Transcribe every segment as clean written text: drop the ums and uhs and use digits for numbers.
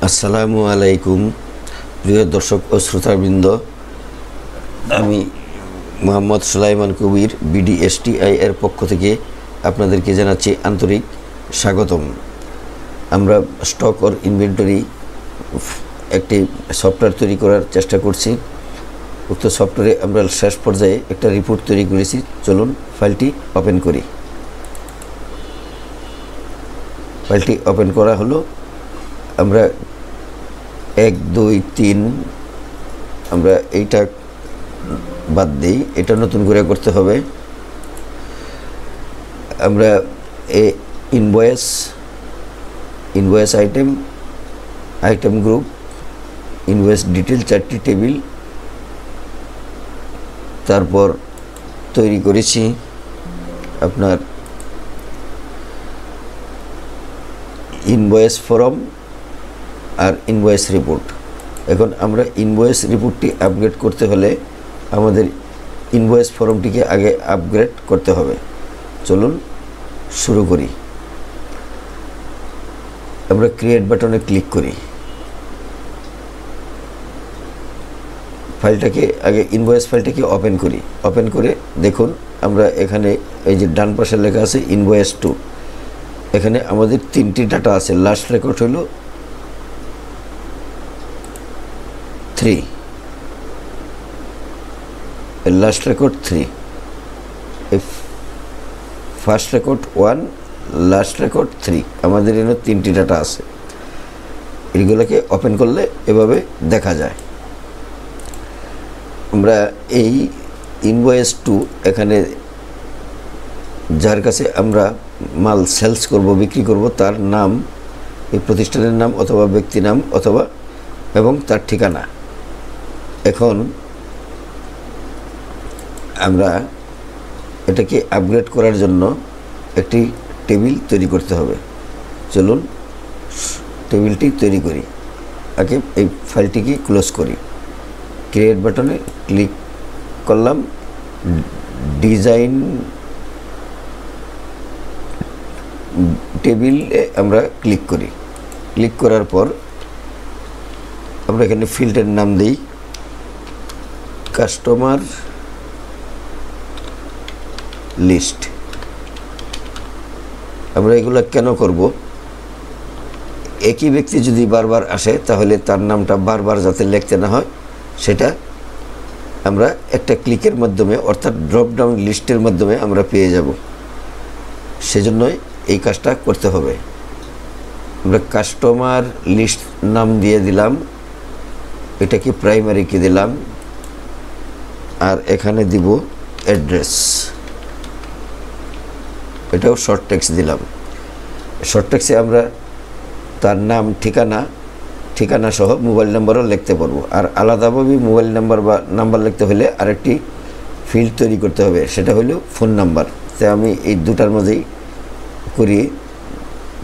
আসসালামু আলাইকুম প্রিয় দর্শক ও শ্রোতাবৃন্দ, আমি মোহাম্মদ সুলাইমান কবির বিডিএসটিআই এর পক্ষ থেকে আপনাদেরকে জানাচ্ছি আন্তরিক স্বাগতম। আমরা স্টক অর ইনভেন্টরি একটি সফটওয়্যার তৈরি করার চেষ্টা করছি। উক্ত সফটওয়্যারে আমরা শেষ পর্যায়ে একটা রিপোর্ট তৈরি করেছি। চলুন ফাইলটি ওপেন করি। ফাইলটি ওপেন করা হলো। আমরা 1, 2, 3 আমরা এইটা বাদ দিই, এটা নতুন করে করতে হবে। আমরা invoice item group, invoice detail 4টি টেবিল তারপর তৈরি করেছি আপনার ইনভয়েস ফর্ম আর ইনভয়েস রিপোর্ট। এখন আমরা ইনভয়েস রিপোর্টটি আপগ্রেড করতে হলে আমাদের ইনভয়েস ফর্মটিকে আগে আপগ্রেড করতে হবে। চলুন শুরু করি। আমরা ক্রিয়েট বাটনে ক্লিক করি। ফাইলটাকে আগে ইনভয়েস ফাইলটাকে ওপেন করি। ওপেন করে দেখুন আমরা এখানে এই যে ডান পাশে লেখা আছে ইনভয়েস 2। এখানে আমাদের 3টি ডাটা আছে। লাস্ট রেকর্ড হলো 3, last record 3, first record 1, last record 3। আমাদের এখানে 3টি ডাটা আছে। এইগুলোকে ওপেন করলে এভাবে দেখা যায়। আমরা এই ইনভয়েস 2 এখানে যার কাছে আমরা মাল সেলস করব, বিক্রি করব, তার নাম, এই প্রতিষ্ঠানের নাম অথবা ব্যক্তি নাম অথবা এবং তার ঠিকানা। এখন আমরা এটাকে আপগ্রেড করার জন্য একটি টেবিল তৈরি করতে হবে। চলুন টেবিলটি তৈরি করি। আগে এই ফাইলটিকে ক্লোজ করি। ক্রিয়েট বাটনে ক্লিক করলাম। ডিজাইন টেবিলে আমরা ক্লিক করি। ক্লিক করার পর আমরা এখানে ফিল্ডের নাম দিই কাস্টমার লিস্ট। আমরা এগুলো কেন করব? একই ব্যক্তি যদি বারবার আসে তাহলে তার নামটা বারবার যাতে লিখতে না হয়, সেটা আমরা একটা ক্লিকের মাধ্যমে অর্থাৎ ড্রপ ডাউন লিস্টের মাধ্যমে আমরা পেয়ে যাব। সেজন্যই এই কাজটা করতে হবে। আমরা কাস্টমার লিস্ট নাম দিয়ে দিলাম, এটাকে প্রাইমারিকে দিলাম, আর এখানে দিব অ্যাড্রেস, এটাও শর্ট টেক্সট দিলাম। শর্ট টেক্সটে আমরা তার নাম, ঠিকানা সহ মোবাইল নাম্বারও লিখতে পারবো। আর আলাদাভাবে মোবাইল নাম্বার বা নাম্বার লিখতে হলে আরেকটি ফিল্ড তৈরি করতে হবে, সেটা হলো ফোন নাম্বার। তাই আমি এই দুটার মধ্যেই করিয়ে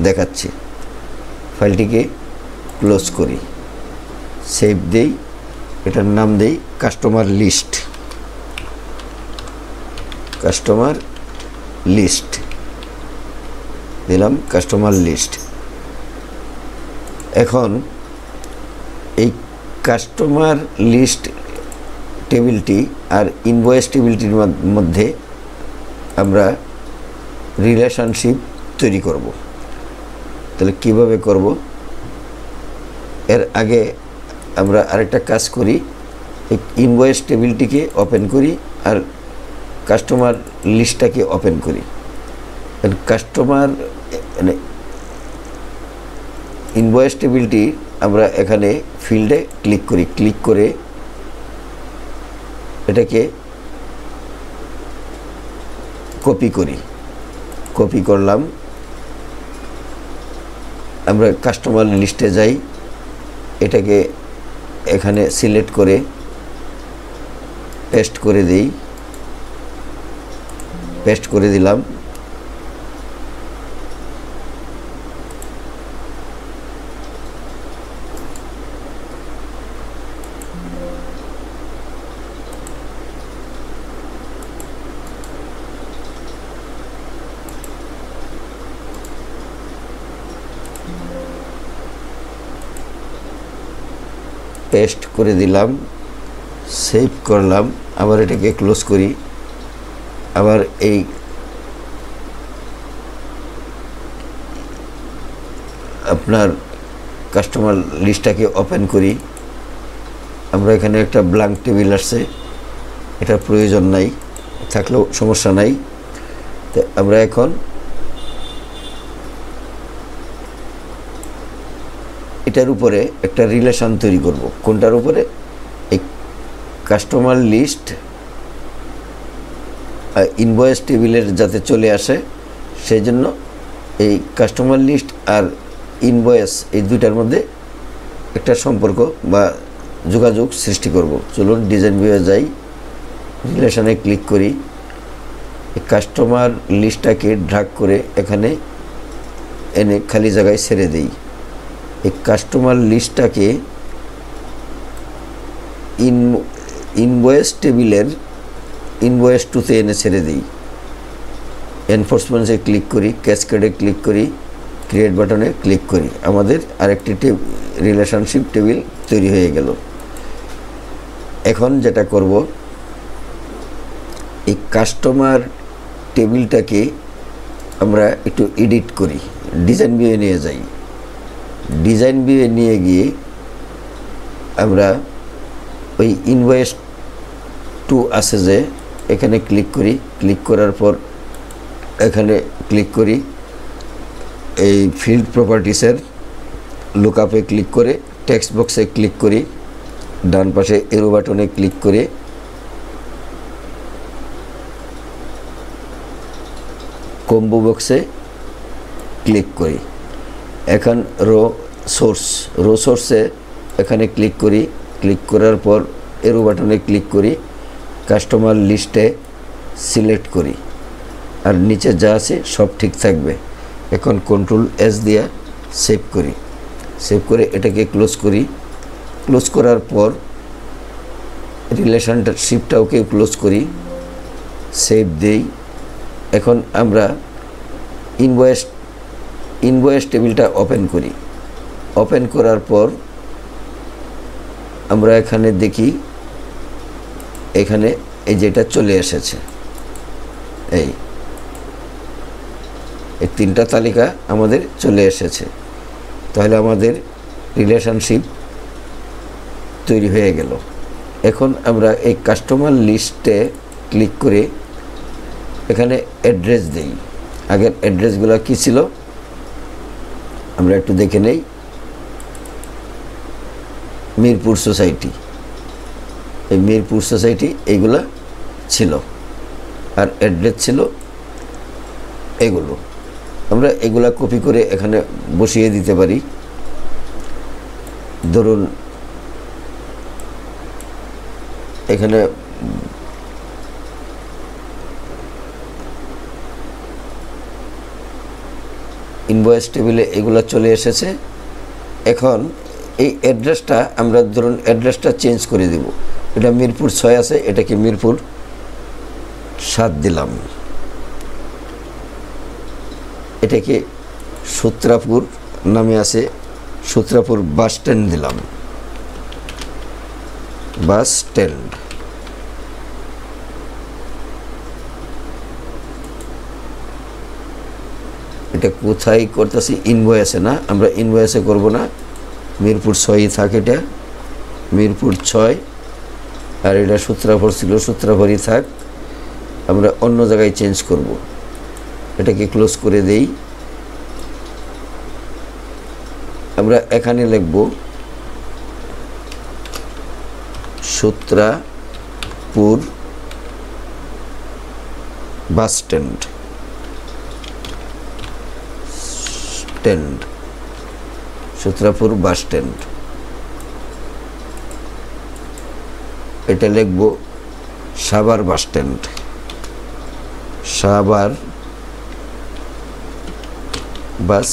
দেখাচ্ছি। ফাইলটিকে ক্লোজ করি, সেভ দেই, এটার নাম দেই কাস্টমার লিস্ট। দিলাম কাস্টমার লিস্ট। এখন এই কাস্টমার লিস্ট টেবিলটি আর ইনভয়েস টেবিলটির মধ্যে আমরা রিলেশনশিপ তৈরি করব। তাহলে কিভাবে করব? এর আগে আমরা আরেকটা কাজ করি। এই ইনভয়েস টেবিলটিকে ওপেন করি আর কাস্টমার লিস্টটাকে ওপেন করি। কাস্টমার মানে ইনভয়েস টেবিলটি আমরা এখানে ফিল্ডে ক্লিক করি। ক্লিক করে এটাকে কপি করলাম। আমরা কাস্টমার লিস্টে যাই, এটাকে এখানে সিলেক্ট করে পেস্ট করে দিলাম। পেস্ট করে দিলাম, সেভ করলাম, আবার এটাকে ক্লোজ করি। আবার এই আপনার কাস্টমার লিস্টটাকে ওপেন করি। আমরা এখানে একটা ব্ল্যাঙ্ক টেবিল আসছে, এটার প্রয়োজন নাই, থাকলেও সমস্যা নাই। তো আমরা এখন এটার উপরে একটা রিলেশন তৈরি করব। কোনটার উপরে? এই কাস্টমার লিস্ট ইনভয়েস টেবিলের যাতে চলে আসে, সেই জন্য এই কাস্টমার লিস্ট আর ইনভয়েস এই দুইটার মধ্যে একটা সম্পর্ক বা যোগাযোগ সৃষ্টি করব। চলুন ডিজাইন ভিউয়ে যাই, রিলেশনে ক্লিক করি, কাস্টমার লিস্টটাকে ড্র্যাগ করে এখানে এনে খালি জায়গায় ছেড়ে দেই। এই কাস্টমার লিস্টটাকে ইনভয়েস টেবিলের ইনভয়েস টুতে এনে ছেড়ে দিই। এনফোর্সমেন্টে ক্লিক করি, ক্যাসকেডে ক্লিক করি, ক্রিয়েট বাটনে ক্লিক করি, আমাদের আরেকটি রিলেশনশিপ টেবিল তৈরি হয়ে গেল। এখন যেটা করব, এই কাস্টমার টেবিলটাকে আমরা একটু এডিট করি, ডিজাইন ভিউয়ে নিয়ে যাই। ডিজাইন ভিউয়ে নিয়ে গিয়ে আমরা ওই ইনভয়েস টু আছে যে, এখানে ক্লিক করি, ক্লিক করার পর এখানে ক্লিক করি, এই ফিল্ড প্রপার্টিসের লুকআপে ক্লিক করে টেক্সট বক্সে ক্লিক করি, ডান পাশে এরো বাটনে ক্লিক করে কম্বো বক্সে ক্লিক করি। এখন রো সোর্সে এখানে ক্লিক করি, ক্লিক করার পর এরো বাটনে ক্লিক করি, কাস্টমার লিস্টে সিলেক্ট করি, আর নিচে যা আছে সব ঠিক থাকবে। এখন কন্ট্রোল এস দিয়ে সেভ করি, সেভ করে এটাকে ক্লোজ করি। ক্লোজ করার পর রিলেশনশিপটাওকে ক্লোজ করি, সেভ দেই। এখন আমরা ইনভয়েস টেবিলটা ওপেন করি। ওপেন করার পর আমরা এখানে দেখি, এখানে এই যেটা চলে এসেছে, এই তিনটা তালিকা আমাদের চলে এসেছে। তাহলে আমাদের রিলেশনশিপ তৈরি হয়ে গেল। এখন আমরা এই কাস্টমার লিস্টে ক্লিক করে এখানে অ্যাড্রেস দেই। আগের অ্যাড্রেসগুলো কি ছিল আমরা একটু দেখে নেই। মিরপুর সোসাইটি, এই মিরপুর সোসাইটি এইগুলা ছিল, আর অ্যাড্রেস ছিল এগুলো। আমরা এগুলা কপি করে এখানে বসিয়ে দিতে পারি। ধরুন এখানে ইনভয়েস টেবিলে এগুলা চলে এসেছে। এখন এই অ্যাড্রেসটা আমরা ধরুন অ্যাড্রেসটা চেঞ্জ করে দেব। এটা মিরপুর 6 আছে, এটাকে মিরপুর 7 দিলাম। এটাকে সূত্রাপুর নামে আছে, সূত্রাপুর বাস স্ট্যান্ড দিলাম, বাস স্ট্যান্ড। এটা কোথায় করতেছি? ইনভয়েসে না, আমরা ইনভয়েসে করব না, মিরপুর 6 থাকে, এটা মিরপুর 6। আর এটা সূত্রাপুর ছিল, সূত্রাপুরই থাক, আমরা অন্য জায়গায় চেঞ্জ করব। এটাকে ক্লোজ করে দেই। আমরা এখানে লিখব Sutrapur bus stand, Sutrapur bus stand. এটা লিখব Savar bus stand, Savar bus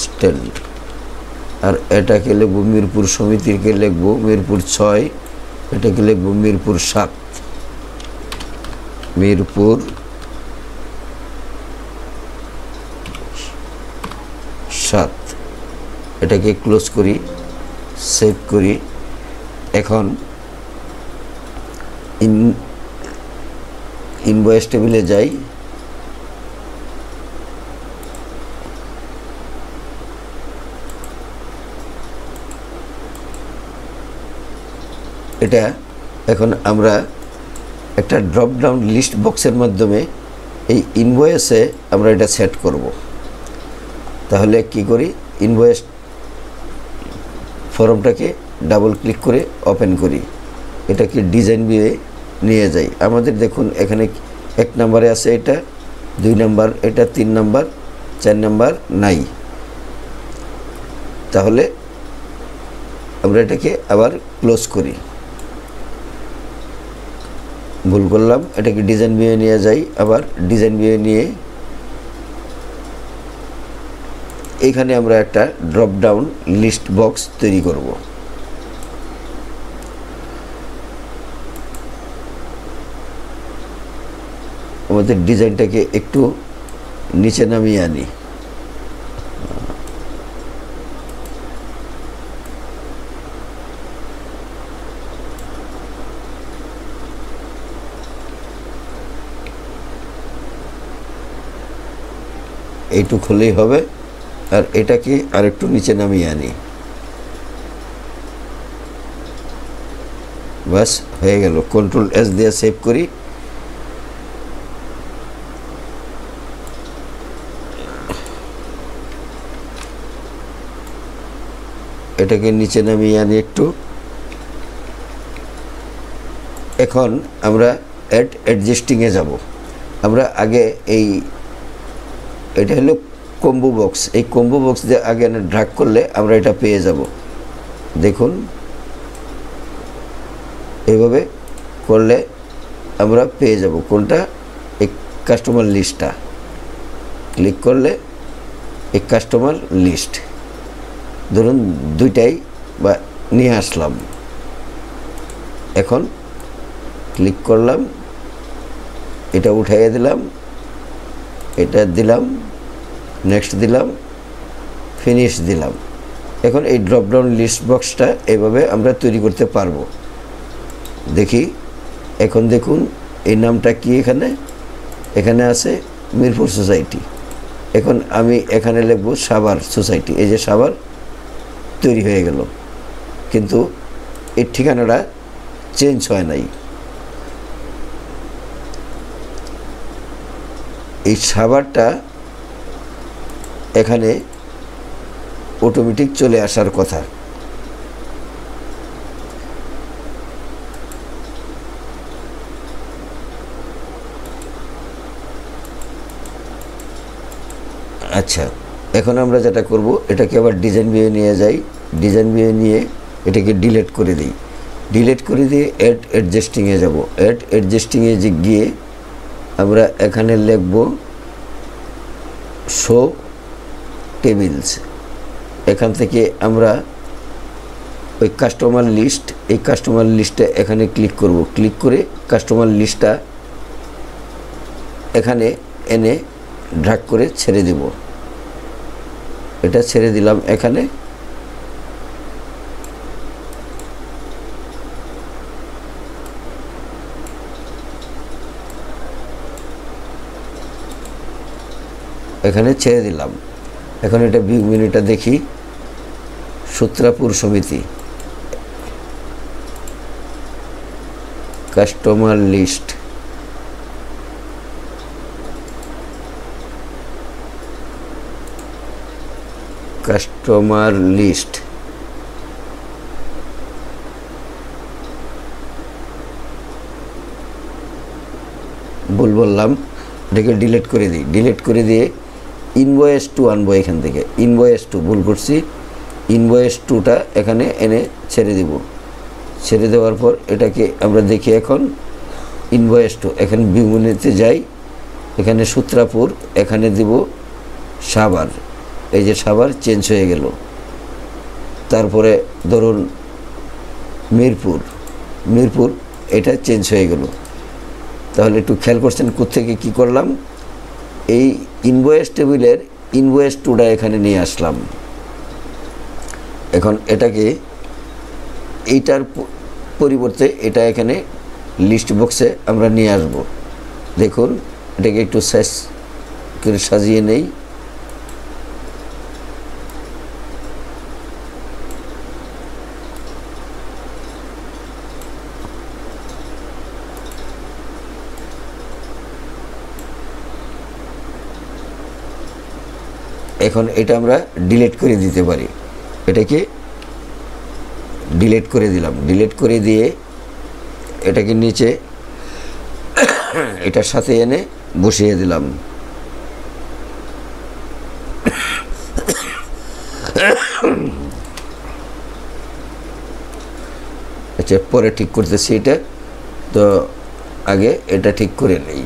stand. আর এটাকে লিখব মিরপুর সমিতিকে লিখব মিরপুর 6, এটাকে লিখব মিরপুর 7, মিরপুর 7। এটাকে ক্লোজ করি, সেভ করি। এখন ইনভয়েস টেবিলে যাই, এটা এখন আমরা একটা ড্রপ ডাউন লিস্ট বক্সের মাধ্যমে এই ইনভয়েসে আমরা এটা সেট করব। তাহলে কি করি, ইনভয়েস ফর্মটাকে ডাবল ক্লিক করে ওপেন করি, এটাকে ডিজাইন ভিউয়ে নিয়ে যাই। আমাদের দেখুন এখানে 1 নম্বরে আছে এটা, 2 নম্বর এটা, 3 নম্বর, 4 নম্বর নাই। তাহলে আমরা এটাকে আবার ক্লোজ করি, ভুল করলাম, এটাকে ডিজাইন ভিউয়ে নিয়ে যাই। আবার ডিজাইন ভিউয়ে নিয়ে এখানে আমরা একটা ড্রপ ডাউন লিস্ট বক্স তৈরি করব। আমাদের ডিজাইনটাকে একটু নিচে নামিয়ে আনি, এইটুক হলেই হবে। আর এটাকে আরেকটু নিচে নামিয়ে আনি, বাস হয়ে গেল। কন্ট্রোল এস দিয়ে সেভ করি। এটাকে নিচে নামিয়ে আনি একটু। এখন আমরা অ্যাডজাস্টিংয়ে যাব। আমরা আগে এটা হলো কম্বো বক্স, এই কম্বো বক্স দিয়ে আগে ড্র্যাগ করলে আমরা এটা পেয়ে যাব। দেখুন এইভাবে করলে আমরা পেয়ে যাব কোনটা, এই কাস্টমার লিস্টটা। ক্লিক করলে এই কাস্টমার লিস্ট, ধরুন 2টাই বা নিয়ে আসলাম। এখন ক্লিক করলাম, এটা উঠাইয়ে দিলাম, এটা দিলাম, নেক্সট দিলাম, ফিনিশ দিলাম। এখন এই ড্রপডাউন লিস্ট বক্সটা এইভাবে আমরা তৈরি করতে পারবো। দেখি, এখন দেখুন এই নামটা কি, এখানে আছে মিরপুর সোসাইটি। এখন আমি এখানে লিখব সাভার সোসাইটি। এই যে সাভার তৈরি হয়ে গেল, কিন্তু এই ঠিকানাটা চেঞ্জ হয় নাই। এই সাভারটা এখানে অটোমেটিক চলে আসার কথা। আচ্ছা, এখন আমরা যেটা করব, এটাকে আবার ডিজাইন ভিউয়ে নিয়ে যাই। ডিজাইন ভিউয়ে নিয়ে এটাকে ডিলিট করে দিই। ডিলিট করে দিয়ে অ্যাডজাস্টিংয়ে যাব। অ্যাডজাস্টিংয়ে গিয়ে আমরা এখানে লিখব শো টেবিলস। এখান থেকে আমরা ওই কাস্টমার লিস্ট, এই কাস্টমার লিস্টে এখানে ক্লিক করব। ক্লিক করে কাস্টমার লিস্টটা এখানে এনে ড্র্যাগ করে ছেড়ে দেব। এটা ছেড়ে দিলাম এখানে। এখানে ছেড়ে দিলাম। এখন এটা ভিউ মেনুটা দেখি, সূত্রাপুর সমিতি, কাস্টমার লিস্ট, কাস্টমার লিস্ট। ভুল বললাম, এটাকে ডিলিট করে দিই। ডিলিট করে দিয়ে ইনভয়েস 2 আনবো এখান থেকে। ইনভয়েস 2 ভুল করছি, ইনভয়েস 2টা এখানে এনে ছেড়ে দেব। ছেড়ে দেওয়ার পর এটাকে আমরা দেখি এখন ইনভয়েস 2। এখানে ভিউ মেনুতে যাই, এখানে সূত্রাপুর, এখানে দিব সাভার। এই যে সাভার চেঞ্জ হয়ে গেল। তারপরে ধরুন মিরপুর, এটা চেঞ্জ হয়ে গেল। তাহলে একটু খেয়াল করছেন কোত্থেকে কী করলাম। এই ইনভয়েস টেবিলের ইনভয়েস 2টা এখানে নিয়ে আসলাম। এখন এটাকে এইটার পরিবর্তে এটা এখানে লিস্ট বক্সে আমরা নিয়ে আসব। দেখুন এটাকে একটু সাইজ করে সাজিয়ে নেই। এখন এটা আমরা ডিলিট করে দিতে পারি। এটাকে ডিলিট করে দিলাম। ডিলিট করে দিয়ে এটাকে নিচে এটার সাথে এনে বসিয়ে দিলাম। আচ্ছা, পরে ঠিক করতেছি এটা। তো আগে এটা ঠিক করে নেই।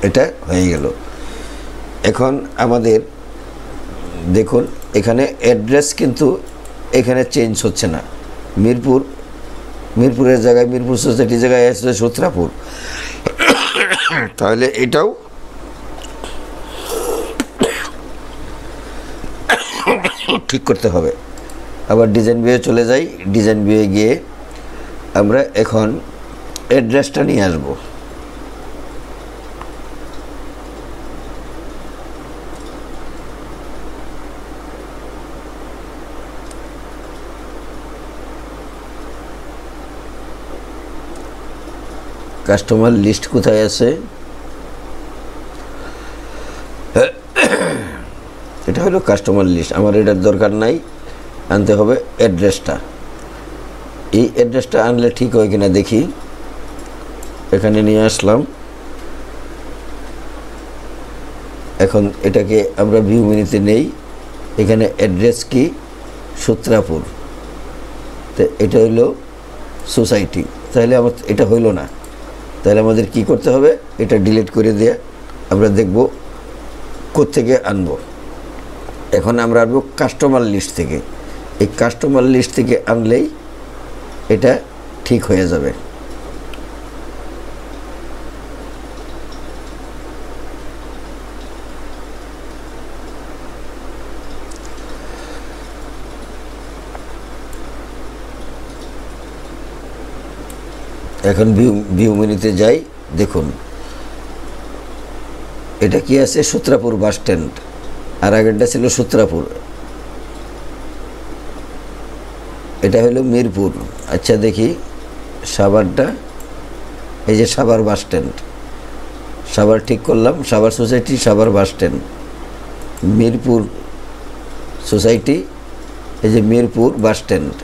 এটা হয়ে গেল। এখন আমাদের দেখুন এখানে অ্যাড্রেস কিন্তু এখানে চেঞ্জ হচ্ছে না। মিরপুরের জায়গায় মিরপুর সোসাইটির জায়গায় আসছে সূত্রাপুর। তাহলে এটাও ঠিক করতে হবে। আবার ডিজাইন ভিউয়ে চলে যাই। ডিজাইন ভিউয়ে গিয়ে আমরা এখন অ্যাড্রেসটা নিয়ে আসবো। কাস্টমার লিস্ট কোথায় আছে? এটা হলো কাস্টমার লিস্ট। আমার এটার দরকার নাই, আনতে হবে অ্যাড্রেসটা। এই অ্যাড্রেসটা আনলে ঠিক হয় কিনা দেখি। এখানে নিয়ে আসলাম। এখন এটাকে আমরা ভিউ মেনুতে নেই। এখানে অ্যাড্রেস কি? সূত্রাপুর। তো এটা হইল সোসাইটি। তাহলে আমার এটা হইল না। তাহলে আমাদের কি করতে হবে? এটা ডিলিট করে দিয়ে আমরা দেখব কোত্থেকে আনব। এখন আমরা আনবো কাস্টমার লিস্ট থেকে। এই কাস্টমার লিস্ট থেকে আনলেই এটা ঠিক হয়ে যাবে। এখন ভিউ মেনুতে যাই। দেখুন এটা কি আছে? Sutrapur bus stand. আর আগেরটা ছিল সূত্রাপুর। এটা হলো মিরপুর। আচ্ছা দেখি সাভারটা। এই যে সাভার বাস স্ট্যান্ড। সাভার ঠিক করলাম। Savar society, Savar bus stand. Mirpur society, এই যে মিরপুর বাস স্ট্যান্ড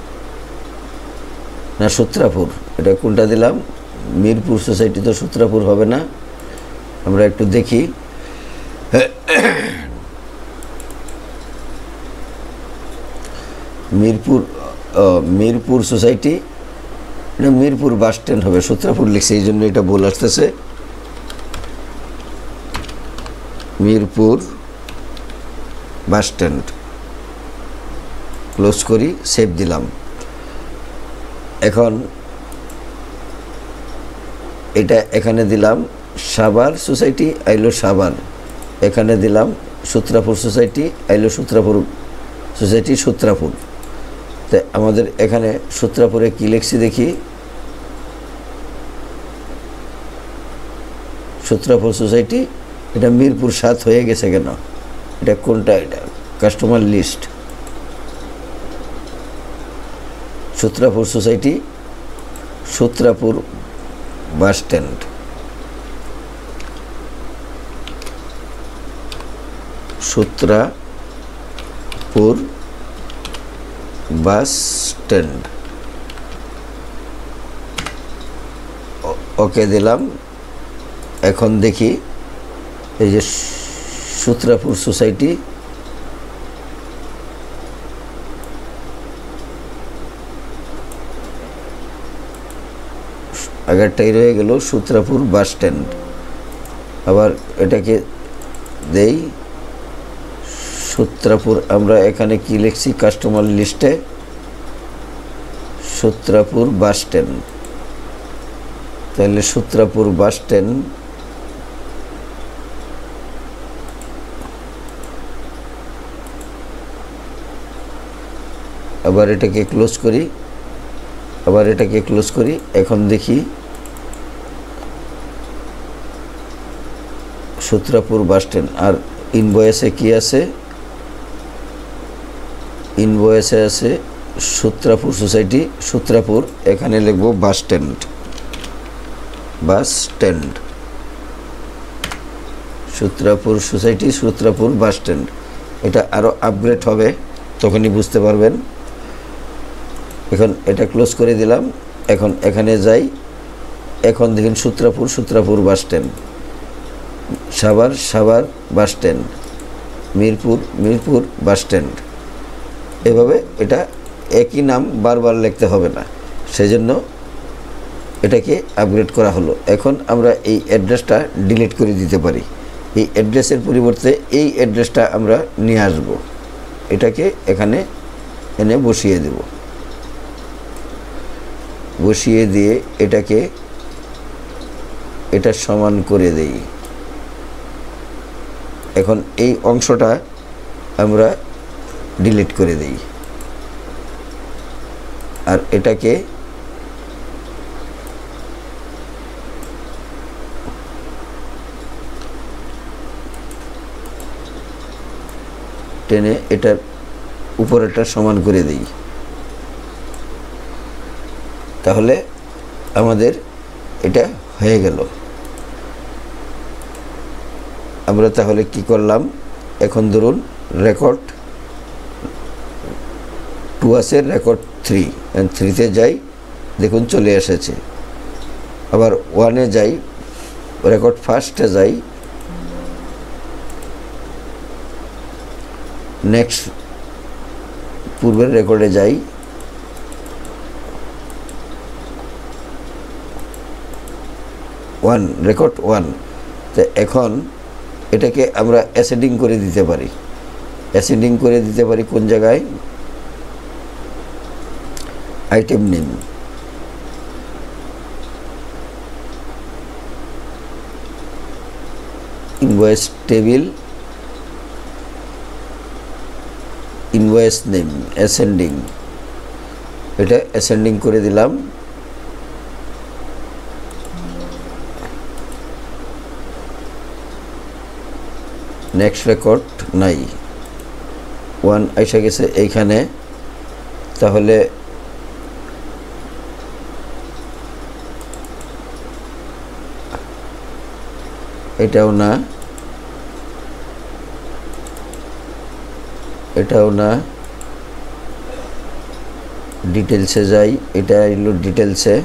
না সূত্রাপুর। এটা কোনটা দিলাম? মিরপুর সোসাইটি তো সূত্রাপুর হবে না। আমরা একটু দেখি। মিরপুর সোসাইটি, এটা মিরপুর বাস স্ট্যান্ড হবে। সূত্রাপুর লিখছে এই জন্য এটা ভুল আসতেছে। Mirpur bus stand. ক্লোজ করি, সেভ দিলাম। এখন এটা এখানে দিলাম সাভার সোসাইটি, আইলো সাভার। এখানে দিলাম সূত্রাপুর সোসাইটি, আইলো সূত্রাপুর সোসাইটি, সূত্রাপুর। তো আমাদের এখানে সূত্রাপুরে কি লিখছি দেখি। সূত্রাপুর সোসাইটি, এটা মিরপুর 7 হয়ে গেছে কেন? এটা কোনটা? এটা customer list. Sutrapur society, Sutrapur bus stand. Sutrapur bus stand. Okay দিলাম। এখন দেখি এই যে সূত্রাপুর সোসাইটি, আগেরটাই রয়ে গেল সূত্রাপুর বাস স্ট্যান্ড। আবার এটাকে দেই সূত্রাপুর। আমরা এখানে কি লিখছি কাস্টমার লিস্টে? Sutrapur bus stand. তো তাহলে সূত্রাপুর বাস স্ট্যান্ড, আবার এটাকে ক্লোজ করি, আবার এটাকে ক্লোজ করি। এখন দেখি সূত্রাপুর বাস স্ট্যান্ড। আর ইনভয়েসে কি আছে? ইনভয়েসে আছে সূত্রাপুর সোসাইটি, সূত্রাপুর। এখানে লিখব বাস স্ট্যান্ড, বাস stand, Sutrapur society, Sutrapur bus stand. এটা আরও আপগ্রেড হবে, তখনই বুঝতে পারবেন। এখন এটা ক্লোজ করে দিলাম। এখন এখানে যাই। এখন দেখুন Sutrapur, Sutrapur bus stand, Savar, Savar bus stand, Mirpur, Mirpur bus stand. এভাবে এটা একই নাম বারবার লিখতে হবে না, সেজন্য এটাকে আপগ্রেড করা হলো। এখন আমরা এই অ্যাড্রেসটা ডিলিট করে দিতে পারি। এই অ্যাড্রেসের পরিবর্তে এই অ্যাড্রেসটা আমরা নিয়ে আসব। এটাকে এখানে এনে বসিয়ে দেব। বসিয়ে দিয়ে এটাকে এটা সমান করে দেই। এখন এই অংশটা আমরা ডিলিট করে দেই। আর এটাকে টেনে এটার উপরেরটা সমান করে দেই। তাহলে আমাদের এটা হয়ে গেল। আমরা তাহলে কি করলাম? এখন ধরুন রেকর্ড 2 আছে, রেকর্ড 3, 3তে যাই, দেখুন চলে এসেছে। আবার 1-এ যাই, রেকর্ড ফার্স্টে যাই, নেক্সট পূর্বের রেকর্ডে যাই, রেকর্ড 1। তো এখন এটাকে আমরা অ্যাসেন্ডিং করে দিতে পারি। অ্যাসেন্ডিং করে দিতে পারি কোন জায়গায়? Item name, invoice table, invoice name, ascending. এটা অ্যাসেন্ডিং করে দিলাম। নেক্সট রেকর্ড নাই, 1 এসে গেছে এইখানে। তাহলে এটাও না, এটাও না। ডিটেলসে যাই, এটা হলো ডিটেলসে।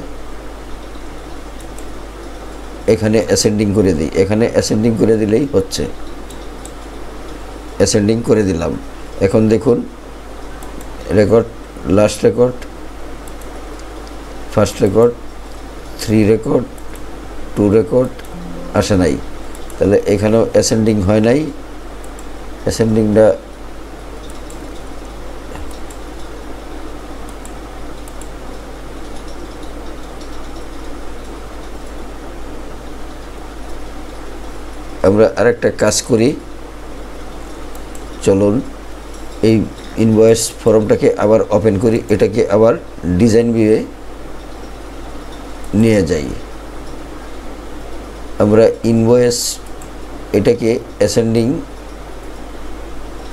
এখানে অ্যাসেন্ডিং করে দিই। এখানে অ্যাসেন্ডিং করে দিলেই হচ্ছে। অ্যাসেন্ডিং করে দিলাম। এখন দেখুন record, last record, first record, 3 record, 2 record আসে নাই। তাহলে এখানেও অ্যাসেন্ডিং হয় নাই। অ্যাসেন্ডিংটা আমরা আরেকটা কাজ করি। চলুন এই ইনভয়েস ফর্মটাকে আবার ওপেন করি। এটাকে আবার ডিজাইন ভিউয়ে নিয়ে যাই। আমরা ইনভয়েস এটাকে অ্যাসেন্ডিং,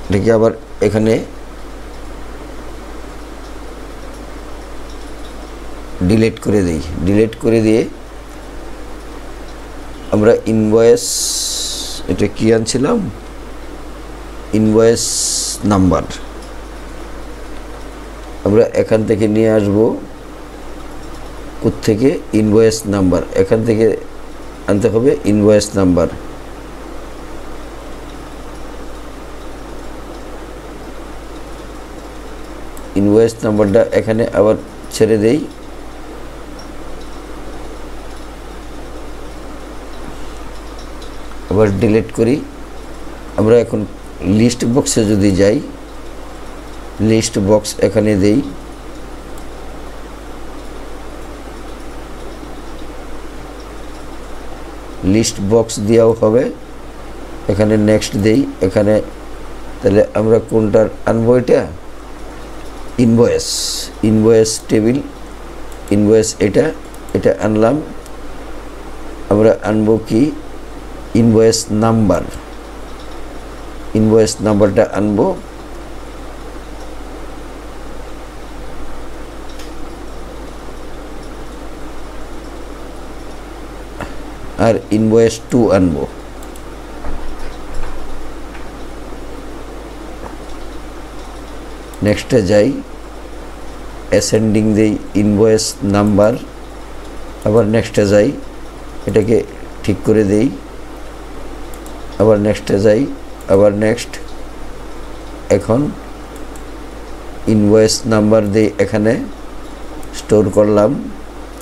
এটাকে আবার এখানে ডিলিট করে দিই। ডিলিট করে দিয়ে আমরা ইনভয়েস, এটা কি আনছিলাম? Invoice number. আমরা এখান থেকে নিয়ে আসব। কোত্থেকে? Invoice number. এখান থেকে আনতে হবে ইনভয়েস নাম্বার। ইনভয়েস নাম্বারটা এখানে আবার ছেড়ে দেই। আবার ডিলিট করি। আমরা এখন লিস্ট বক্সে যদি যাই, লিস্ট বক্স এখানে দেই। লিস্ট বক্স দিয়েও হবে, এখানে নেক্সট দেই। এখানে তাহলে আমরা কোনটার আনবো, এটা ইনভয়েস টেবিল, ইনভয়েস এটা আনলাম। আমরা আনবো কি ইনভয়েস নাম্বারটা আনবো। আর ইনভয়েস 2 আনবো। নেক্সটে যাই, অ্যাসেন্ডিং দেই ইনভয়েস নাম্বার। আবার নেক্সটে যাই, এটাকে ঠিক করে দেই। আবার নেক্সটে যাই, আবার নেক্সট। এখন ইনভয়েস নাম্বার দিয়ে এখানে স্টোর করলাম,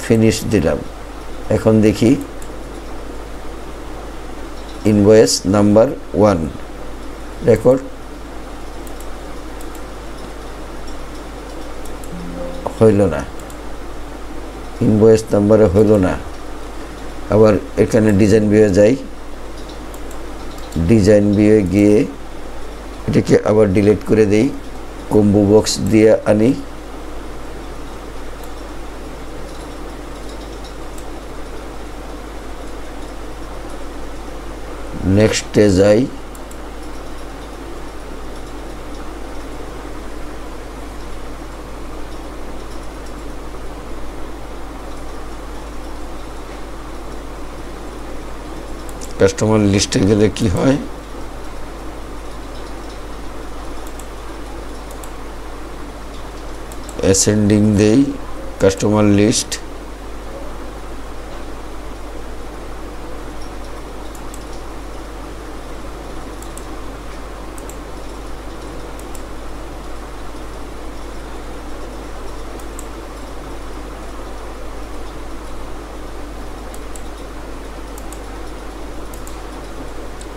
ফিনিশ দিলাম। এখন দেখি ইনভয়েস নাম্বার 1 রেকর্ড হইল না, ইনভয়েস নাম্বারে হইল না। আবার এখানে ডিজাইন ভিউয়ে যাই, ডিজাইন ভিউয়ে গিয়ে এটাকে আবার ডিলিট করে দেই, কম্বো বক্স দিয়ে আনি। নেক্সটে যাই, কাস্টমার লিস্টে গেলে কি হয়, অ্যাসেন্ডিং দেই কাস্টমার লিস্ট।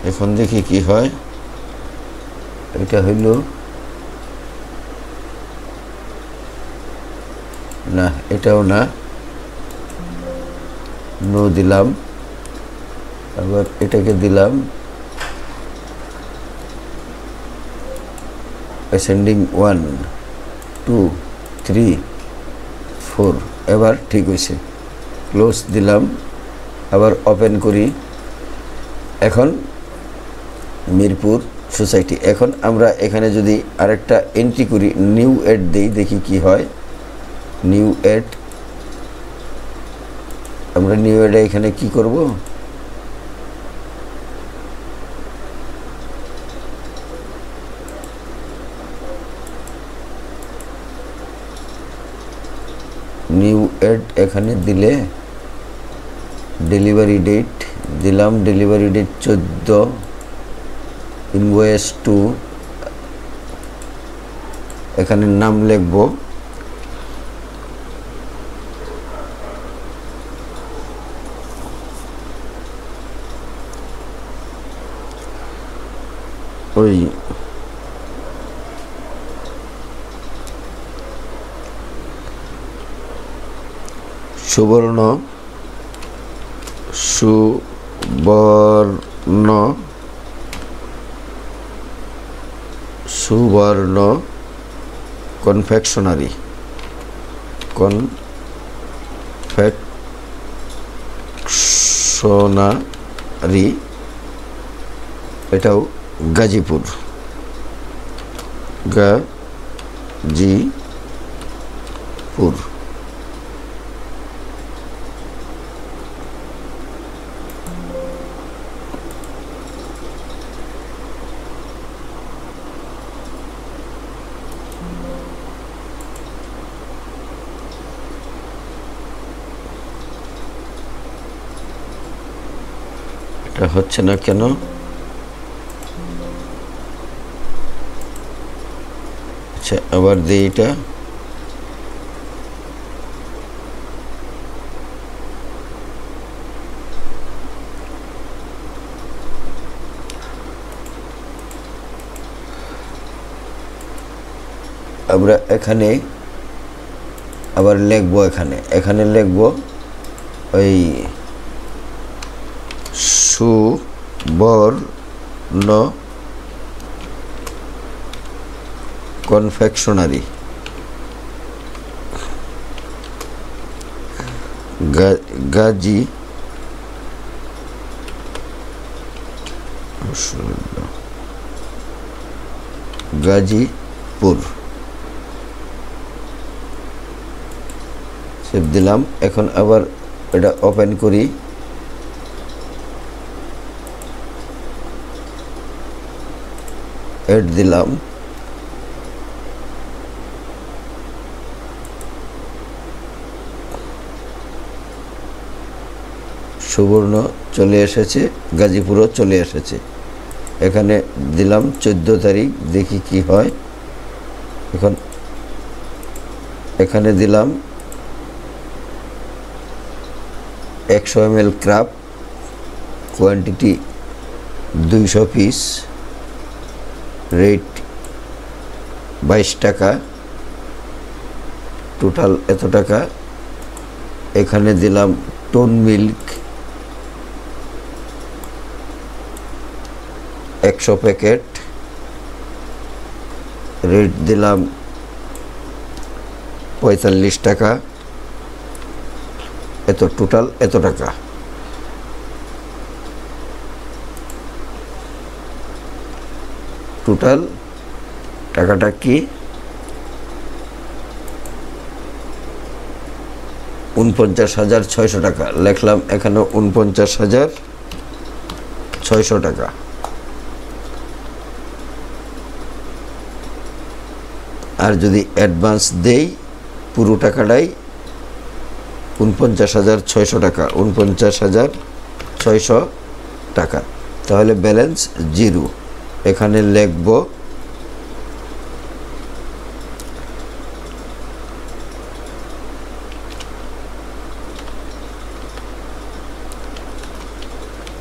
এখন দেখি কি হয়, এটা হইল না, এটাও না, নো দিলাম। আবার এটাকে দিলাম অ্যাসেন্ডিং 1 2 3 4। এবার ঠিক হয়েছে, ক্লোজ দিলাম। আবার ওপেন করি। এখন মিরপুর সোসাইটি। এখন আমরা এখানে যদি আরেকটা এন্ট্রি করি, নিউ অ্যাড দেই, দেখি কি হয়। নিউ অ্যাড, আমরা নিউ অ্যাডে এখানে কি করব, নিউ অ্যাড এখানে দিলে ডেলিভারি ডেট দিলাম, ডেলিভারি ডেট 14, ইনভয়েস 2, এখানে নাম লিখব, ওই সুবর্ণ কনফেকশনারি, এটাও গাজীপুর, এটা হচ্ছে না কেন, আচ্ছা আবার দিই এটা। আমরা এখানে আবার লিখবো, এখানে লিখবো ওই সুবর্ণ কনফেকশনারি, গাজীপুর। সেভ দিলাম। এখন আবার এটা ওপেন করি। এড দিলাম। সুবর্ণ চলে এসেছে, গাজীপুরও চলে এসেছে। এখানে দিলাম 14 তারিখ, দেখি কি হয়। এখন এখানে দিলাম 100 ml craft, quantity 200 piece, rate 22 টাকা, টোটাল এত টাকা। এখানে দিলাম টোন মিল্ক 100 প্যাকেট, রেট দিলাম 45 টাকা, এত টোটাল এত টাকা। টোটাল টাকাটা কি? 49,600 টাকা। লিখলাম এখানে 49,600 টাকা। আর যদি অ্যাডভান্স দেই পুরো টাকাটাই 49,600 টাকা, 49,600 টাকা, তাহলে ব্যালেন্স 0। এখানে লিখব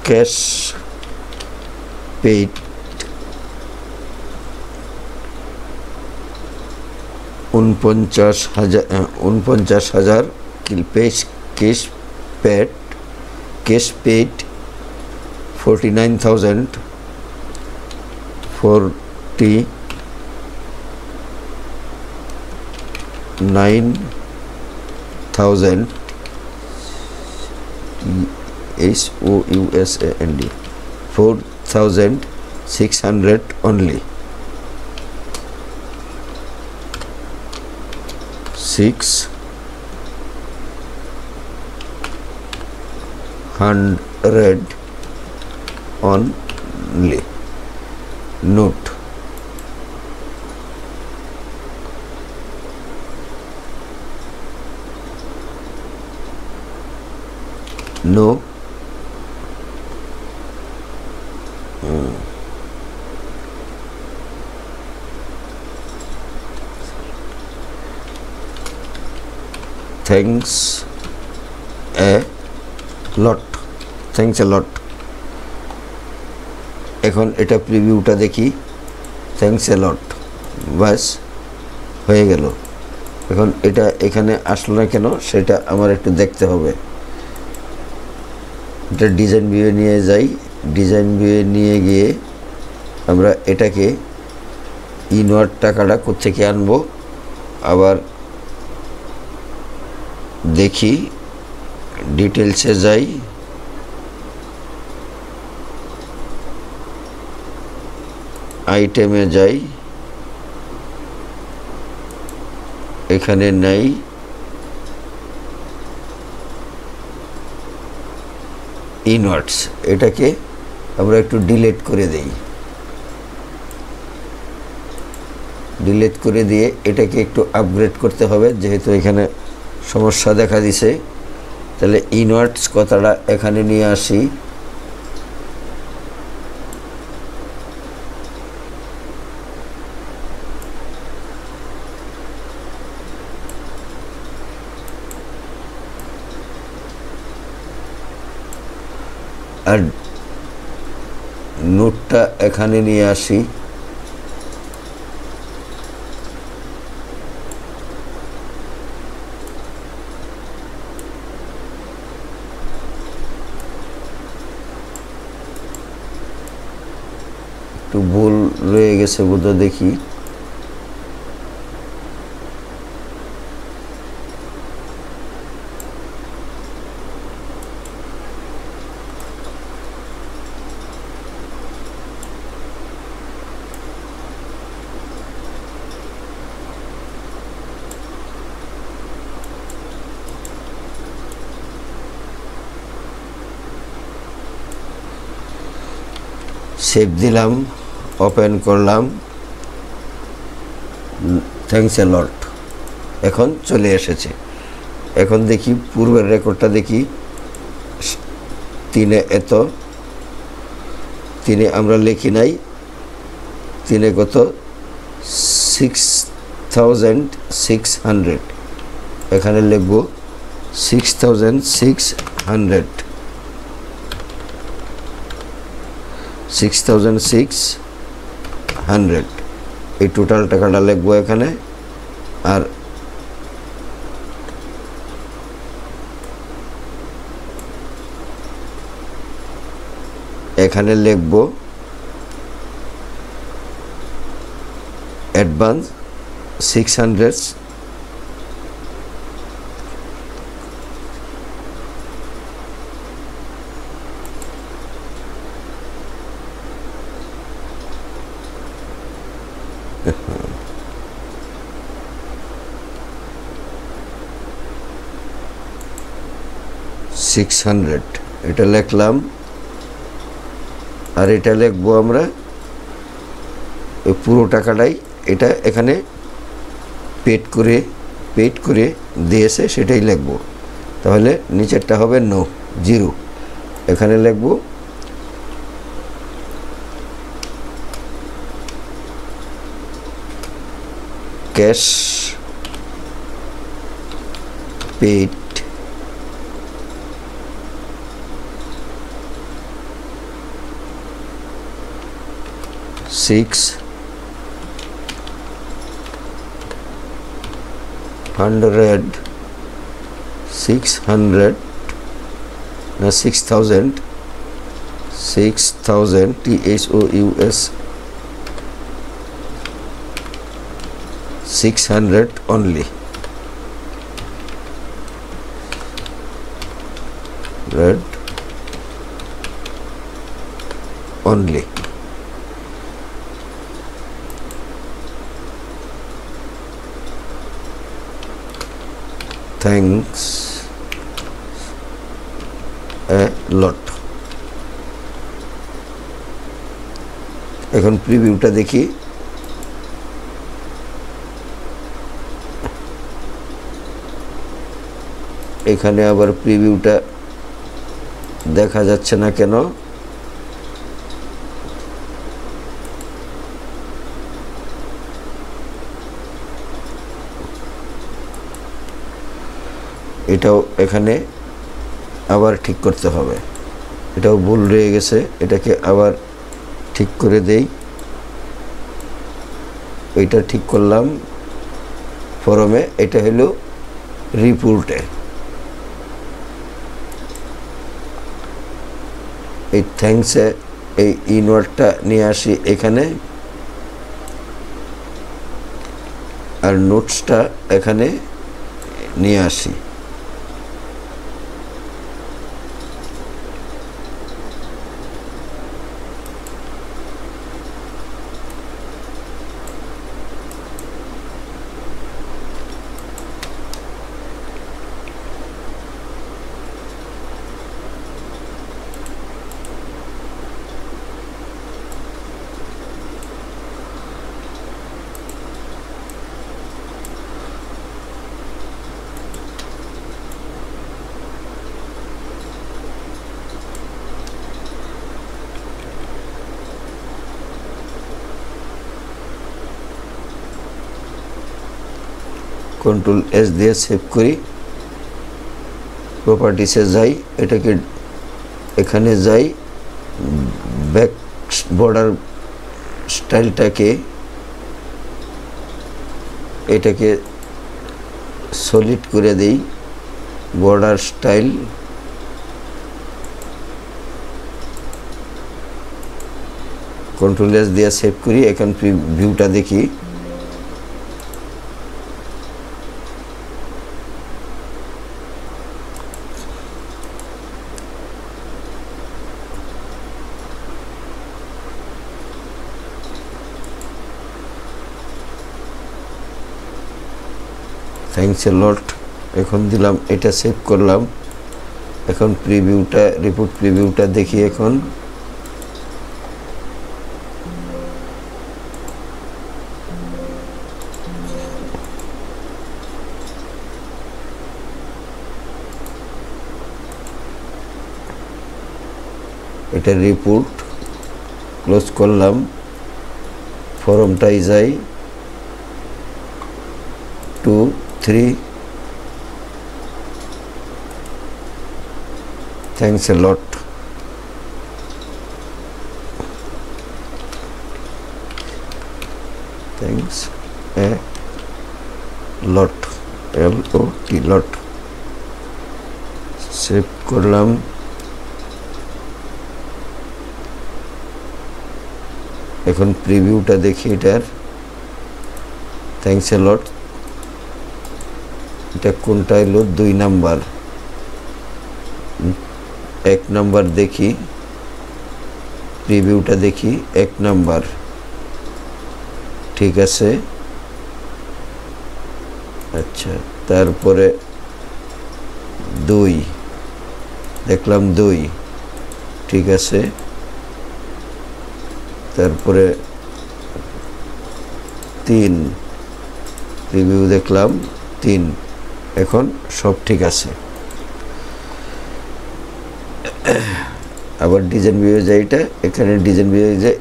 cash paid 49,000 cash paid 49,000 SOUSAND 4,600 only, 600 only. Note: no thanks a lot, thanks a lot। এখন এটা প্রিভিউটা দেখি, থ্যাঙ্কস এ লট, বাস হয়ে গেল। এখন এটা এখানে আসলো না কেন সেটা আমার একটু দেখতে হবে। এটা ডিজাইন ভিউয়ে নিয়ে যাই। ডিজাইন ভিউয়ে নিয়ে গিয়ে আমরা এটাকে ইনওয়ার্ড টাকাটা কোত্থেকে আনবো আবার দেখি। ডিটেলসে যাই, আইটেমে যাই, এখানে নাই। ইনওয়ার্ডস, এটাকে আমরা একটু ডিলিট করে দেই। ডিলিট করে দিয়ে এটাকে একটু আপগ্রেড করতে হবে, যেহেতু এখানে সমস্যা দেখা দিছে। তাহলে ইনওয়ার্ডস কথাটা এখানে নিয়ে আসি। আর নোটটা এখানে নিয়ে আসি। একটু ভুল রয়ে গেছে বোধ দেখি সেভ দিলাম ওপেন করলাম থ্যাঙ্কস এ লট এখন চলে এসেছে এখন দেখি পূর্বের রেকর্ডটা দেখি 3 এত 3 আমরা লিখি নাই 3 কত 6600 এখানে লিখব 6600 6600 এই টোটাল টাকাটা লিখবো এখানে আর এখানে লিখবো অ্যাডভান্স 600 600 এটা লিখলাম আর এটা লিখবো আমরা এই পুরো টাকাটাই এটা এখানে পেড করে দিয়েছে সেটাই লিখবো তাহলে নিচেরটা হবে নো 0 এখানে লিখবো ক্যাশ পেড $600 না 6000 THOUS 600 only red only thanks a lot এখন প্রিভিউটা দেখি এখানে আবার প্রিভিউটা দেখা যাচ্ছে না কেন এটাও এখানে আবার ঠিক করতে হবে এটাও ভুল রয়ে গেছে এটাকে আবার ঠিক করে দেই এটা ঠিক করলাম ফরমে এটা হলো রিপোর্টে এই থ্যাঙ্কসে এই ইনওয়ার্ডটা নিয়ে আসি এখানে আর নোটসটা এখানে নিয়ে আসি कंट्रोल एस দিয়ে সেভ করি প্রপার্টিসে যাই এটাকে এখানে যাই ব্যাক বর্ডার স্টাইলটাকে এটাকে সলিড করে দেই বর্ডার স্টাইল কন্ট্রোল এস দিয়ে সেভ করি। এখন প্রিভিউটা দেখি। থ্যাঙ্কস এ লট। এখন দিলাম, এটা সেভ করলাম। এখন প্রিভিউটা, রিপোর্ট প্রিভিউটা দেখি। এখন এটা রিপোর্ট ক্লোজ করলাম। ফরমটাই যাই, 2 3। Thanks a lot. Thanks a lot, LOT, lot. Save করলাম। এখন প্রিভিউটা দেখি এটার। থ্যাঙ্কস এ লট। এটা কোনটা হলো? 2 নাম্বার। 1 নাম্বার দেখি, প্রিভিউটা দেখি। 1 নাম্বার ঠিক আছে। আচ্ছা, তারপরে 2 দেখলাম, 2 ঠিক আছে। তারপরে 3 প্রিভিউ দেখলাম, 3। এখন সব ঠিক আছে। আবার ডিজাইন ভিউ যাই। এটা এখানে ডিজাইন ভিউ যায়,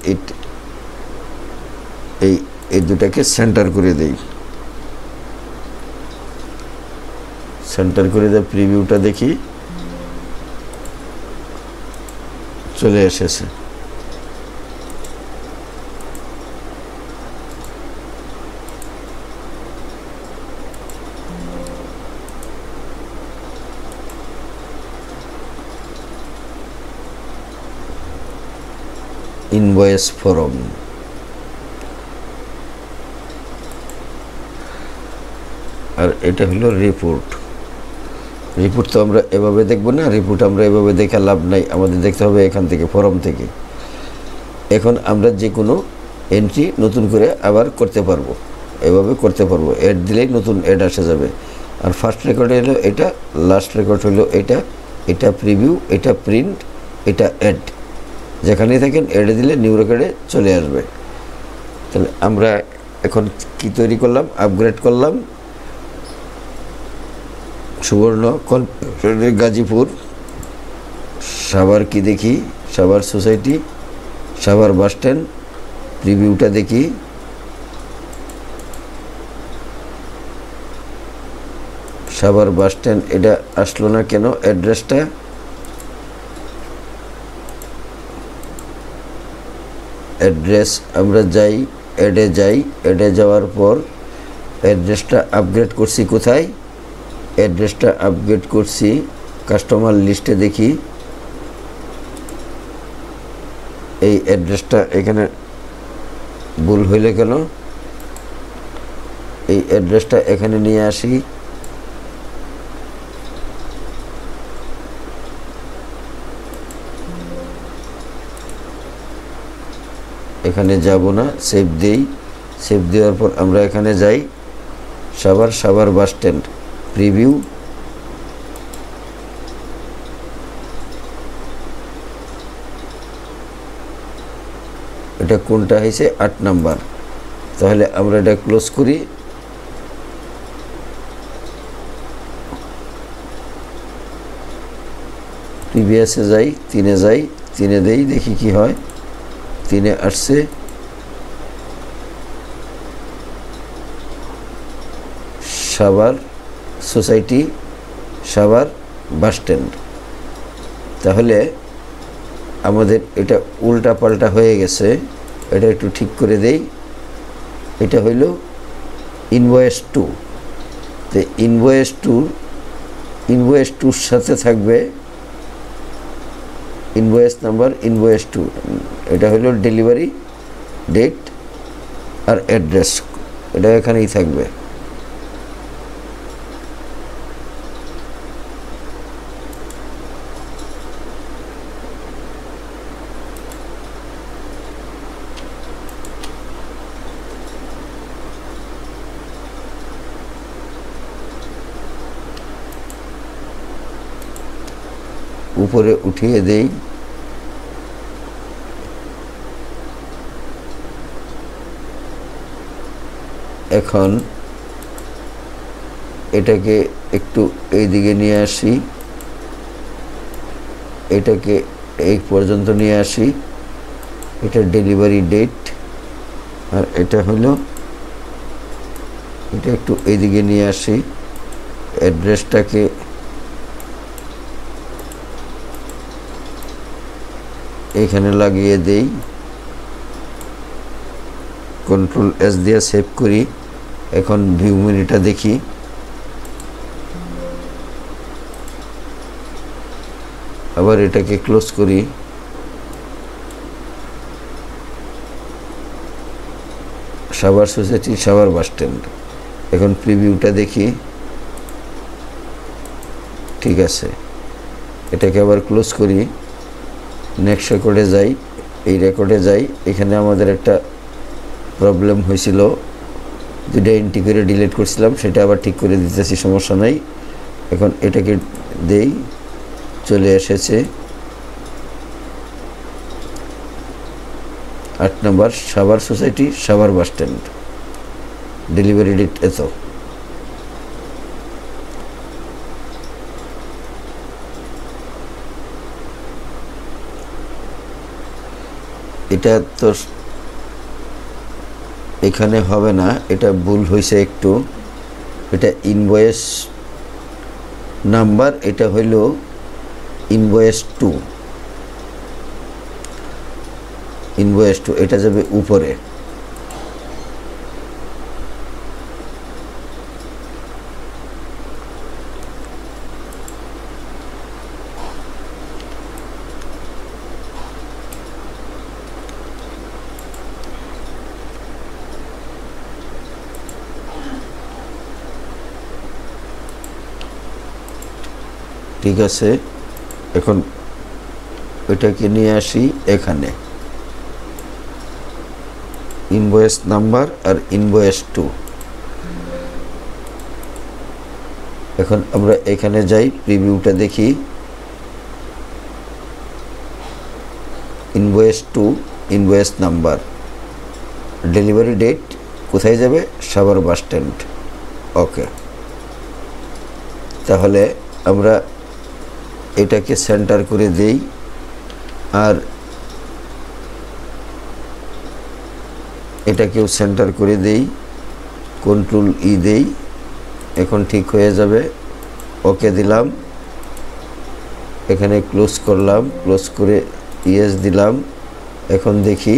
এই দুটাকে সেন্টার করে দেই। সেন্টার করে দেয়। প্রিভিউটা দেখি, চলে এসেছে। Invoice form. আর এটা হলো রিপোর্ট। রিপোর্ট তো আমরা এভাবে দেখব না, রিপোর্ট আমরা এভাবে দেখে লাভ নাই, আমাদের দেখতে হবে এখান থেকে, ফরম থেকে। এখন আমরা যে কোনো এন্ট্রি নতুন করে আবার করতে পারবো, এভাবে করতে পারবো। অ্যাড দিলেই নতুন অ্যাড আসে যাবে। আর ফার্স্ট রেকর্ড হলো এটা, লাস্ট রেকর্ড হলো এটা, এটা প্রিভিউ, এটা প্রিন্ট, এটা অ্যাড। যেখানেই থাকেন অ্যাডে দিলে নিউ রেকর্ডে চলে আসবে। তাহলে আমরা এখন কি তৈরি করলাম? আপগ্রেড করলাম। সুবর্ণ গাজীপুর, সাভার কি দেখি? Savar society, Savar bus stand. প্রিভিউটা দেখি। সাভার বাস স্ট্যান্ড, এটা আসলো না কেন? অ্যাড্রেসটা অ্যাড্রেস আমরা যাই, অ্যাডে যাই। অ্যাডে যাওয়ার পর অ্যাড্রেসটা আপগ্রেড করছি কোথায়? অ্যাড্রেসটা আপগ্রেড করছি কাস্টমার লিস্টে। দেখি এই অ্যাড্রেসটা এখানে ভুল হইলে কেন? এই অ্যাড্রেসটা এখানে নিয়ে আসি। এখানে যাব না, সেভ দেই। সেভ দেওয়ার পর আমরা এখানে যাই, সাভার বাস স্ট্যান্ড। প্রিভিউ, এটা কোনটা হয়েছে? 8 নাম্বার। তাহলে আমরা এটা ক্লোজ করি। প্রিভিয়াসে যাই, 3-এ যাই, 3-এ দেই, দেখি কি হয়। 3-এ আসছে। Savar society, Savar bus stand. তাহলে আমাদের এটা উল্টা পাল্টা হয়ে গেছে, এটা একটু ঠিক করে দেই। এটা হইল ইনভয়েস 2। তো ইনভয়েস 2-র সাথে থাকবে ইনভয়েস নাম্বার, ইনভয়েস 2। এটা হইল ডেলিভারি ডেট আর অ্যাড্রেস, এটা এখানেই থাকবে। উপরে উঠিয়ে দেই। এখন এটাকে একটু এই দিকে নিয়ে আসি, এটাকে এই পর্যন্ত নিয়ে আসি। এটা ডেলিভারি ডেট, আর এটা হলো, এটা একটু এই দিকে নিয়ে আসি। অ্যাড্রেসটাকে এখানে লাগিয়ে দেই, কন্ট্রোল এস দিয়ে সেভ করি। এখন ভিউ মেনুটা দেখি। আবার এটাকে ক্লোজ করি। Savar society, Savar bus stand. এখন প্রিভিউটা দেখি, ঠিক আছে। এটাকে আবার ক্লোজ করি, নেক্সট রেকর্ডে যাই। এই রেকর্ডে যাই, এখানে আমাদের একটা প্রবলেম হয়েছিল, যেটা এন্ট্রি করে ডিলিট করছিলাম, সেটা আবার ঠিক করে দিতেছি, সমস্যা নাই। এখন এটাকে দেই, চলে এসেছে 8 নম্বর Savar society, Savar bus stand. Delivery date এত। এটা তো এখানে হবে না, এটা ভুল হয়েছে একটু। এটা ইনভয়েস নাম্বার, এটা হইল ইনভয়েস 2। ইনভয়েস 2 এটা যাবে উপরে। ঠিক আছে, এখন এটাকে নিয়ে আসি এখানে, ইনভয়েস নাম্বার আর ইনভয়েস 2। এখন আমরা এখানে যাই, প্রিভিউটা দেখি। Invoice 2, invoice number, delivery date কোথায় যাবে? Savar bus stand. ওকে, তাহলে আমরা এটাকে সেন্টার করে দেই, আর এটাকেও সেন্টার করে দেই, কন্ট্রোল ই দেই। এখন ঠিক হয়ে যাবে। ওকে দিলাম, এখানে ক্লোজ করলাম, ক্লোজ করে ইয়েস দিলাম। এখন দেখি,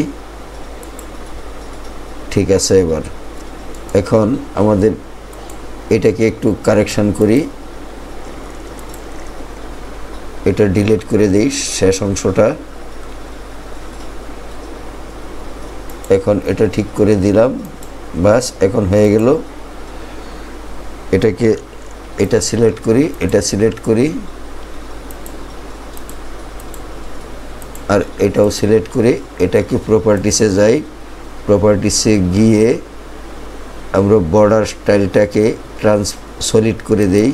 ঠিক আছে। এবার এখন আমাদের এটাকে একটু কারেকশন করি, এটা ডিলিট করে দিই শেষ অংশটা। এখন এটা ঠিক করে দিলাম, বাস এখন হয়ে গেল। এটাকে এটা সিলেক্ট করি, এটা সিলেক্ট করি, আর এটাও সিলেক্ট করি। এটাকে প্রপার্টিসে যাই, প্রপার্টিসে গিয়ে আমরা বর্ডার স্টাইলটাকে সলিড করে দেই।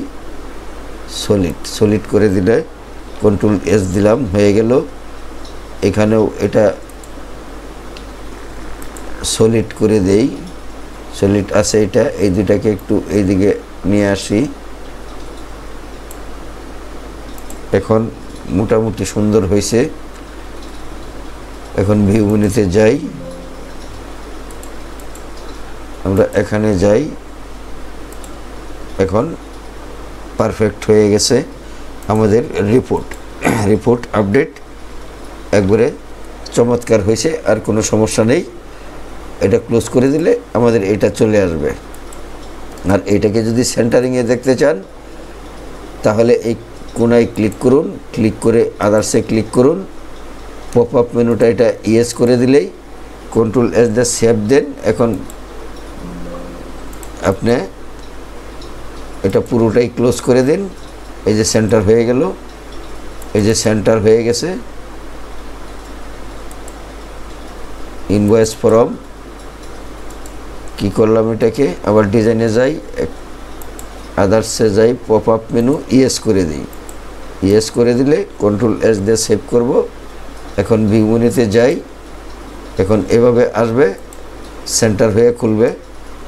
সলিড করে দিলে কন্ট্রোল এস দিলাম, হয়ে গেল। এখানেও এটা সলিড করে দেই, সলিড আছে এটা। এই দুটাকে একটু এইদিকে নিয়ে আসি। এখন মোটামুটি সুন্দর হয়েছে। এখন ভিউ মেনুতে যাই, আমরা এখানে যাই। এখন পারফেক্ট হয়ে গেছে আমাদের রিপোর্ট আপডেট, একবারে চমৎকার হয়েছে, আর কোনো সমস্যা নেই। এটা ক্লোজ করে দিলে আমাদের এটা চলে আসবে। আর এটাকে যদি সেন্টারিংয়ে দেখতে চান, তাহলে এই কোনায় ক্লিক করুন, ক্লিক করে আদার্সে ক্লিক করুন। পপ আপ মেনুটা এটা ইয়েস করে দিলেই কন্ট্রোল এস দিয়ে সেভ দেন। এখন আপনি এটা পুরোটাই ক্লোজ করে দিন। এই যে সেন্টার হয়ে গেল, এই যে সেন্টার হয়ে গেছে। ইনভয়েস ফর্ম কি করলাম, এটাকে আবার ডিজাইনে যাই, আদার্সে যাই, পপ আপ মেনু ইয়েস করে দিই। ইয়েস করে দিলে কন্ট্রোল এস দিয়ে সেভ করব। এখন ভিউ মেনুতে যাই, এখন এভাবে আসবে, সেন্টার হয়ে খুলবে।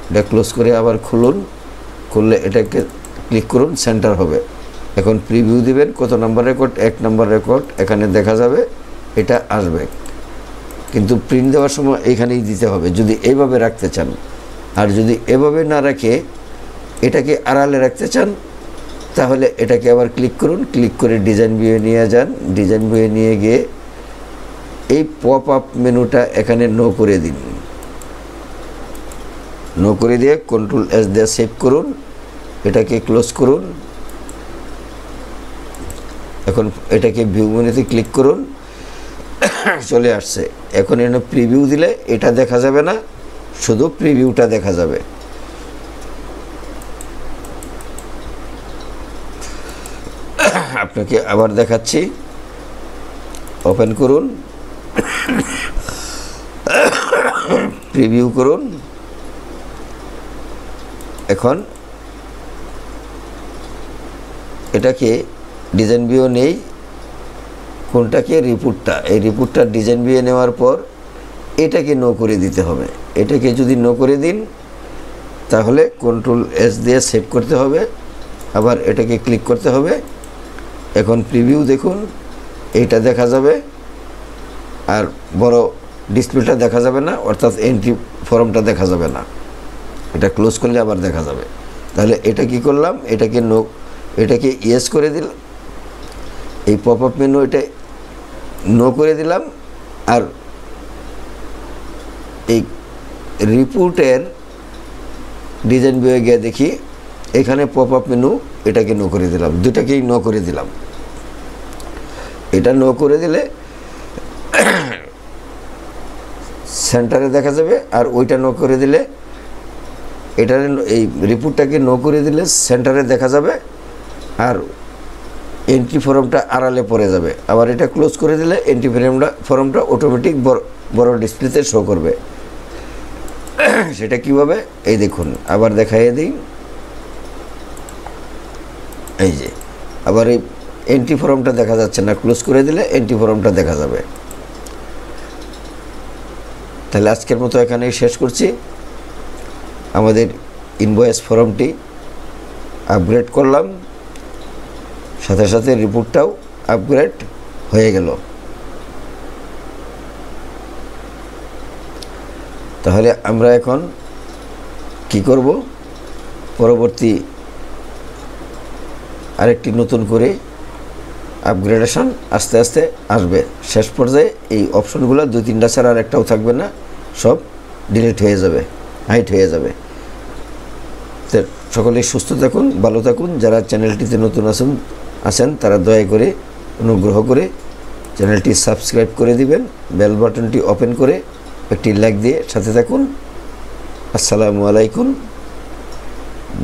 এটা ক্লোজ করে আবার খুলুন, খুললে এটাকে ক্লিক করুন, সেন্টার হবে। এখন প্রিভিউ দিবেন, কত নাম্বার রেকর্ড, 1 নাম্বার রেকর্ড এখানে দেখা যাবে, এটা আসবে। কিন্তু প্রিন্ট দেওয়ার সময় এইখানেই দিতে হবে যদি এইভাবে রাখতে চান। আর যদি এভাবে না রাখে এটাকে আড়ালে রাখতে চান, তাহলে এটাকে আবার ক্লিক করুন, ক্লিক করে ডিজাইন ভিউয়ে নিয়ে যান। ডিজাইন ভিউয়ে নিয়ে গিয়ে এই পপ আপ মেনুটা এখানে নো করে দিন। নো করে দিয়ে কন্ট্রোল এস দিয়ে সেভ করুন, এটাকে ক্লোজ করুন। এখন এটাকে ভিউ মেনুতে ক্লিক করুন, চলে আসছে। এখন এখানে প্রিভিউ দিলে এটা দেখা যাবে না, শুধু প্রিভিউটা দেখা যাবে। আপনাকে আবার দেখাচ্ছি, ওপেন করুন, প্রিভিউ করুন। এখন এটাকে ডিজাইন ভিউ নেই, কোনটাকে, রিপোর্টটা। এই রিপোর্টটা ডিজাইন ভিউ নেওয়ার পর এটাকে নো করে দিতে হবে। এটাকে যদি নো করে দিন তাহলে কন্ট্রোল এস দিয়ে সেভ করতে হবে, আবার এটাকে ক্লিক করতে হবে। এখন প্রিভিউ দেখুন, এইটা দেখা যাবে, আর বড় ডিসপ্লেটা দেখা যাবে না, অর্থাৎ এন্ট্রি ফর্মটা দেখা যাবে না। এটা ক্লোজ করলে আবার দেখা যাবে। তাহলে এটা কি করলাম, এটাকে ইয়েস করে দিলাম, এই পপ আপ মেনু এটা নো করে দিলাম। আর এই রিপোর্টের ডিজাইন ভিউয়ে গিয়ে দেখি এখানে পপ আপ মেনু, এটাকে নো করে দিলাম, দুটাকেই নো করে দিলাম। এটা নো করে দিলে সেন্টারে দেখা যাবে, আর ওইটা নো করে দিলে, এটার এই রিপোর্টটাকে নো করে দিলে সেন্টারে দেখা যাবে, আর এন্ট্রি ফর্মটা আড়ালে পড়ে যাবে। আবার এটা ক্লোজ করে দিলে এন্ট্রি ফর্মটা অটোমেটিক বড় ডিসপ্লেতে শো করবে। সেটা কীভাবে, এই দেখুন, আবার দেখাইয়ে দিই। এই যে আবার এই এন্ট্রি ফর্মটা দেখা যাচ্ছে না, ক্লোজ করে দিলে এন্ট্রি ফর্মটা দেখা যাবে। তাহলে আজকের মতো এখানেই শেষ করছি। আমাদের ইনভয়েস ফর্মটি আপগ্রেড করলাম, সাথে সাথে রিপোর্টটাও আপগ্রেড হয়ে গেল। তাহলে আমরা এখন কি করব, পরবর্তী আরেকটি নতুন করে আপগ্রেডেশন আস্তে আস্তে আসবে। শেষ পর্যায়ে এই অপশনগুলো 2-3টা ছাড়া আর একটাও থাকবে না, সব ডিলিট হয়ে যাবে, হাইড হয়ে যাবে। তো সকলেই সুস্থ থাকুন, ভালো থাকুন। যারা চ্যানেলটিতে নতুন আছেন তারা দয়া করে, অনুগ্রহ করে চ্যানেলটি সাবস্ক্রাইব করে দিবেন, বেল বাটনটি ওপেন করে একটি লাইক দিয়ে সাথে থাকুন। আসসালামু আলাইকুম,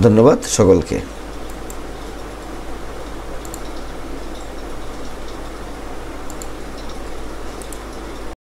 ধন্যবাদ সকলকে।